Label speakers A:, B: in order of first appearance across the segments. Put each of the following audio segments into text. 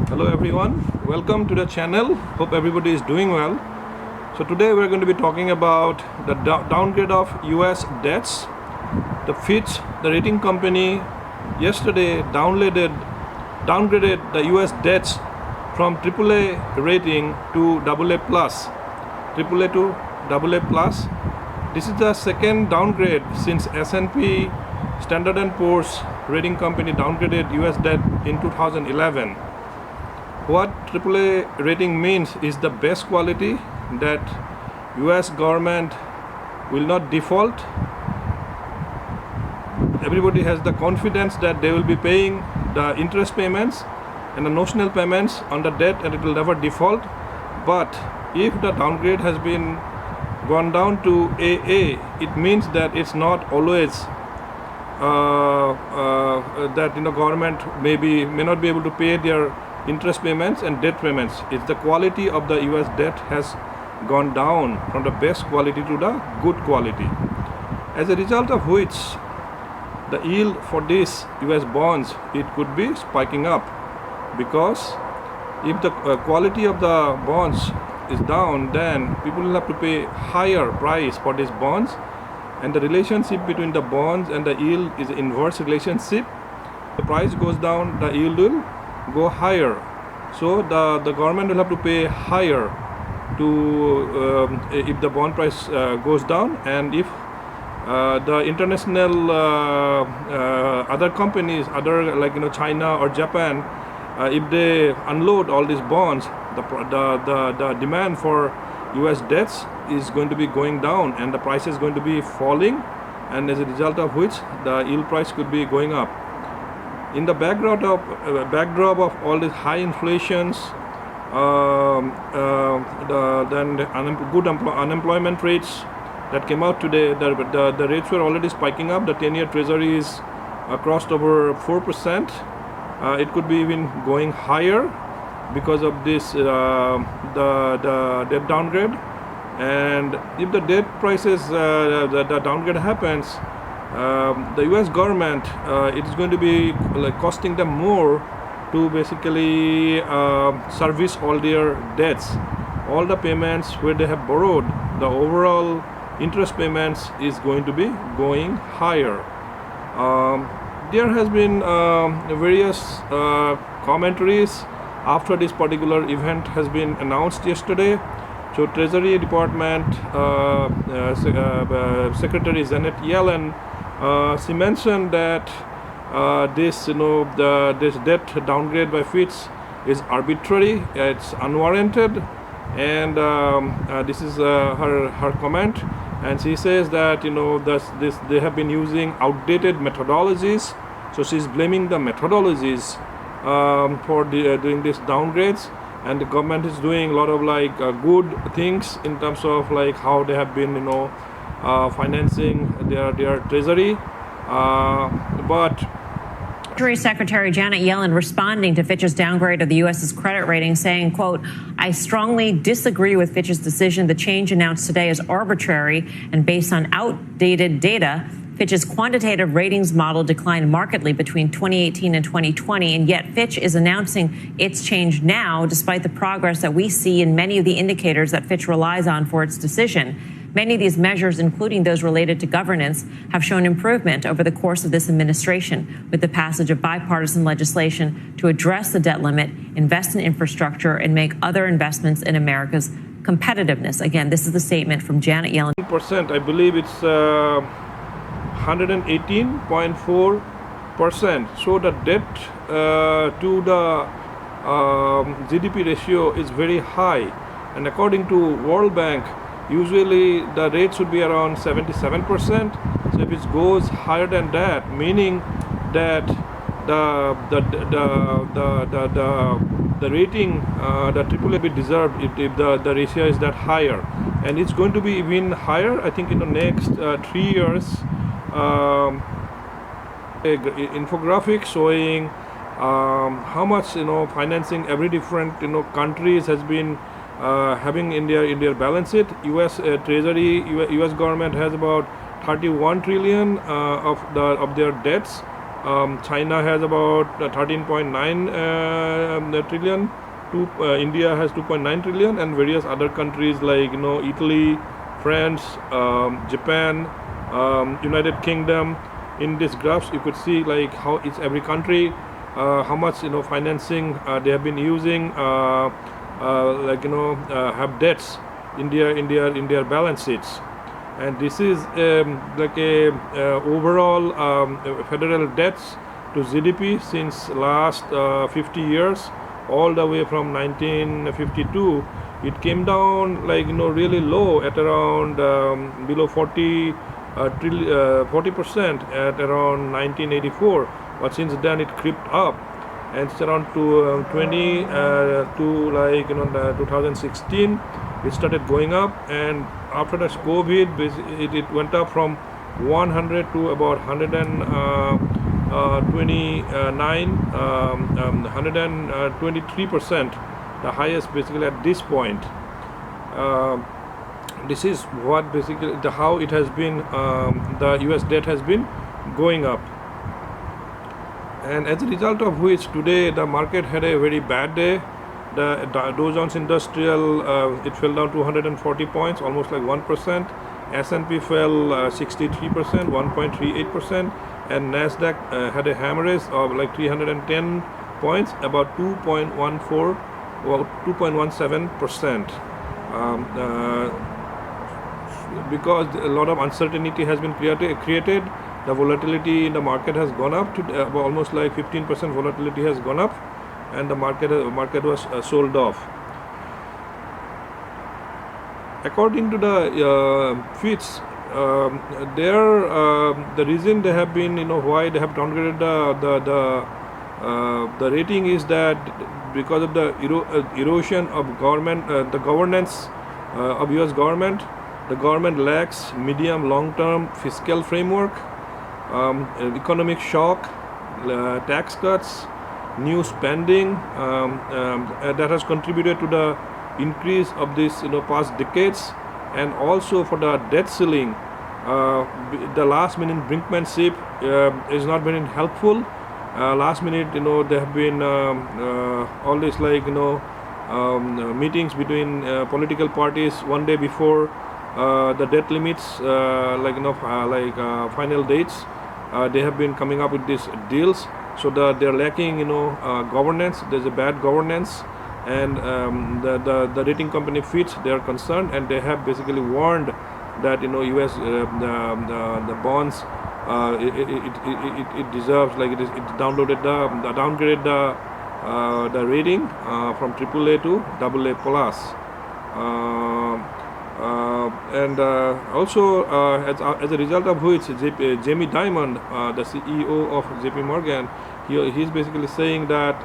A: Hello everyone, welcome to the channel. Hope everybody is doing well. So today we're going to be talking about the downgrade of US debts. The Fitch, the rating company, yesterday downgraded the US debts from AAA rating to AA plus, AAA to AA plus. This is the second downgrade since S&P Standard & Poor's rating company downgraded US debt in 2011. What AAA rating means is the best quality, that US government will not default. Everybody has the confidence that they will be paying the interest payments and the notional payments on the debt and it will never default. But if the downgrade has been gone down to AA, it means that it's not always that government may not be able to pay their interest payments and debt payments. It's the quality of the US debt has gone down from the best quality to the good quality, as a result of which the yield for these US bonds, it could be spiking up, because if the quality of the bonds is down, then people will have to pay higher price for these bonds, and the relationship between the bonds and the yield is an inverse relationship. The price goes down, the yield will go higher. So the government will have to pay higher to if the bond price goes down, and if the international other companies, other like China or Japan, if they unload all these bonds, the demand for US debts is going to be going down and the price is going to be falling, and as a result of which the yield price could be going up. In the backdrop of all these high inflations, then the good unemployment rates that came out today, the rates were already spiking up. The 10-year treasuries crossed over 4%. It could be even going higher because of this the debt downgrade. And if the debt prices, the downgrade happens, the US government, it is going to be costing them more to basically service all their debts, all the payments where they have borrowed. The overall interest payments is going to be going higher. There has been various commentaries after this particular event has been announced yesterday. So Treasury Department Secretary Janet Yellen, she mentioned that this debt downgrade by Fitch is arbitrary, it's unwarranted, and this is her comment. And she says that they have been using outdated methodologies. So she's blaming the methodologies for doing these downgrades, and the government is doing a lot of good things in terms of how they have been financing their treasury, but
B: Treasury Secretary Janet Yellen responding to Fitch's downgrade of the U.S.'s credit rating, saying, quote, "I strongly disagree with Fitch's decision. The change announced today is arbitrary and based on outdated data. Fitch's quantitative ratings model declined markedly between 2018 and 2020, and yet Fitch is announcing its change now, despite the progress that we see in many of the indicators that Fitch relies on for its decision. Many of these measures, including those related to governance, have shown improvement over the course of this administration, with the passage of bipartisan legislation to address the debt limit, invest in infrastructure, and make other investments in America's competitiveness." Again, this is the statement from Janet Yellen.
A: I believe it's 118.4%. So the debt to the GDP ratio is very high, and according to World Bank, usually the rate should be around 77%. So if it goes higher than that, meaning that the rating, the AAA be deserved if the ratio is that higher, and it's going to be even higher. I think in the next 3 years. Infographic showing how much financing every different countries has been having in their balance sheet. US Treasury, US government has about 31 trillion of their debts, China has about 13.9 trillion. India has 2.9 trillion, and various other countries like Italy, France, Japan, United Kingdom. In these graphs, you could see like how it's every country, how much financing they have been using, have debts in their balance sheets. And this is like a overall federal debts to GDP since last 50 years, all the way from 1952. It came down like really low at around below 40% at around 1984. But since then it crept up, and it's around to 20 to like the 2016 it started going up, and after the COVID it went up from 100 to about 123%, the highest basically at this point. This is what basically how it has been, the US debt has been going up. And as a result of which today the market had a very bad day. The Dow Jones Industrial, it fell down 240 points, almost like 1%. S&P fell 63%, 1.38%. And NASDAQ had a hemorrhage of like 310 points, about 2.14 or 2.17%. Because a lot of uncertainty has been created, the volatility in the market has gone up to almost like 15% volatility has gone up, and the market was sold off. According to the Fitch, the reason they have been, why they have downgraded the rating is that because of the erosion of government, the governance of US government. The government lacks medium long-term fiscal framework, economic shock, tax cuts, new spending that has contributed to the increase of this past decades, and also for the debt ceiling. The last minute brinkmanship is not very helpful. Last minute there have been all this like meetings between political parties one day before the debt limits, final dates. They have been coming up with these deals, so that they're lacking governance. There's a bad governance, and the rating company Fitch, they are concerned, and they have basically warned that US the bonds it deserves, like it downgraded the rating from AAA to AA plus. Also as a result of which Jamie Dimon, the CEO of JP Morgan, he's basically saying that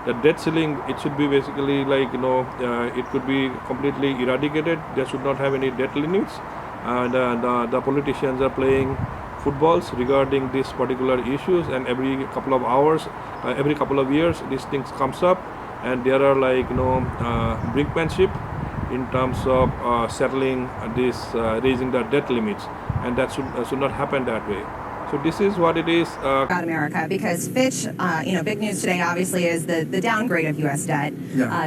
A: the debt ceiling, it should be basically like it could be completely eradicated. They should not have any debt limits, and the politicians are playing footballs regarding these particular issues, and every couple of hours, every couple of years these things comes up, and there are like brinkmanship in terms of settling this, raising the debt limits, and that should not happen that way. So this is what it is.
C: About America, because Fitch, big news today obviously is the downgrade of U.S. debt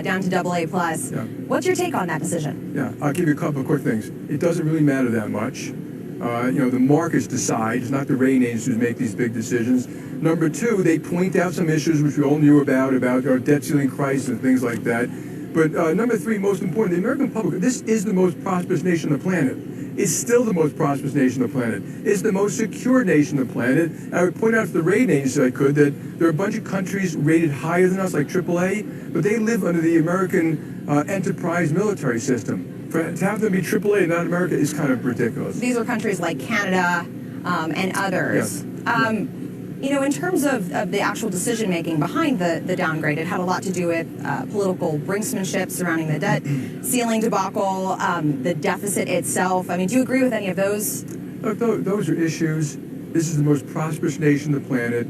C: down to AA plus.
D: Yeah.
C: What's your take on that decision?
D: Yeah, I'll give you a couple of quick things. It doesn't really matter that much. The markets decide. It's not the rating agencies who make these big decisions. Number two, they point out some issues which we all knew about our debt ceiling crisis and things like that. But number three, most important, the American public, this is the most prosperous nation on the planet. It's still the most prosperous nation on the planet. It's the most secure nation on the planet. And I would point out to the rating agencies, if I could, that there are a bunch of countries rated higher than us, like AAA, but they live under the American enterprise military system. To have them be AAA and not America is kind of ridiculous.
C: These are countries like Canada and others.
D: Yes.
C: In terms of the actual decision-making behind the downgrade, it had a lot to do with political brinksmanship surrounding the debt ceiling debacle, the deficit itself. I mean, do you agree with any of those?
D: Look, those are issues. This is the most prosperous nation on the planet.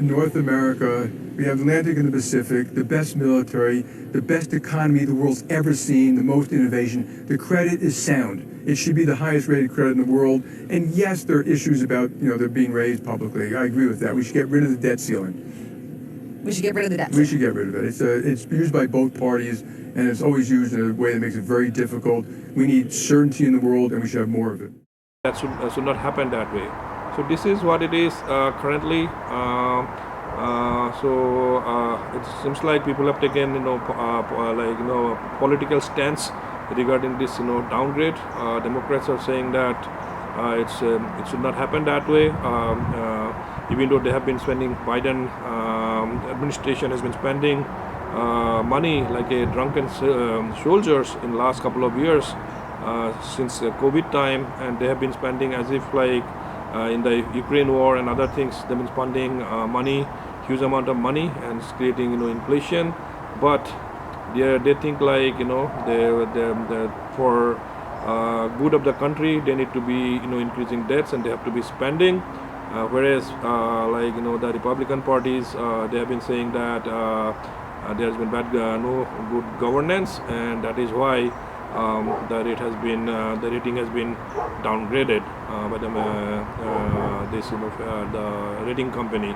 D: North America We have the Atlantic and the Pacific, the best military, the best economy the world's ever seen, the most innovation. The credit is sound. It should be the highest rated credit in the world. And yes, there are issues about, they're being raised publicly. I agree with that. We should get rid of the debt ceiling.
C: We should get rid of the debt.
D: We should get rid of it. It's used by both parties, and it's always used in a way that makes it very difficult. We need certainty in the world, and we should have more of it.
A: That should not happen that way. So this is what it is currently. It seems like people have taken, political stance regarding this, downgrade. Democrats are saying that it should not happen that way. Even though they have been spending, Biden administration has been spending money like a drunken soldiers in the last couple of years since COVID time, and they have been spending as if like in the Ukraine war and other things. They've been spending money, huge amount of money, and it's creating inflation. But they think like they for good of the country they need to be increasing debts and they have to be spending. Whereas the Republican parties they have been saying that there has been no good governance, and that is why the rating has been downgraded by the rating company.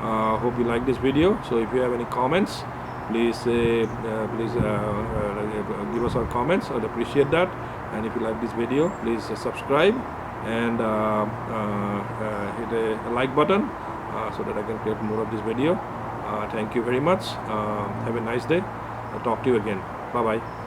A: Hope you like this video. So if you have any comments, please give us our comments. I'd appreciate that. And if you like this video, please subscribe and hit a like button so that I can create more of this video. Thank you very much. Have a nice day. I'll talk to you again. Bye bye.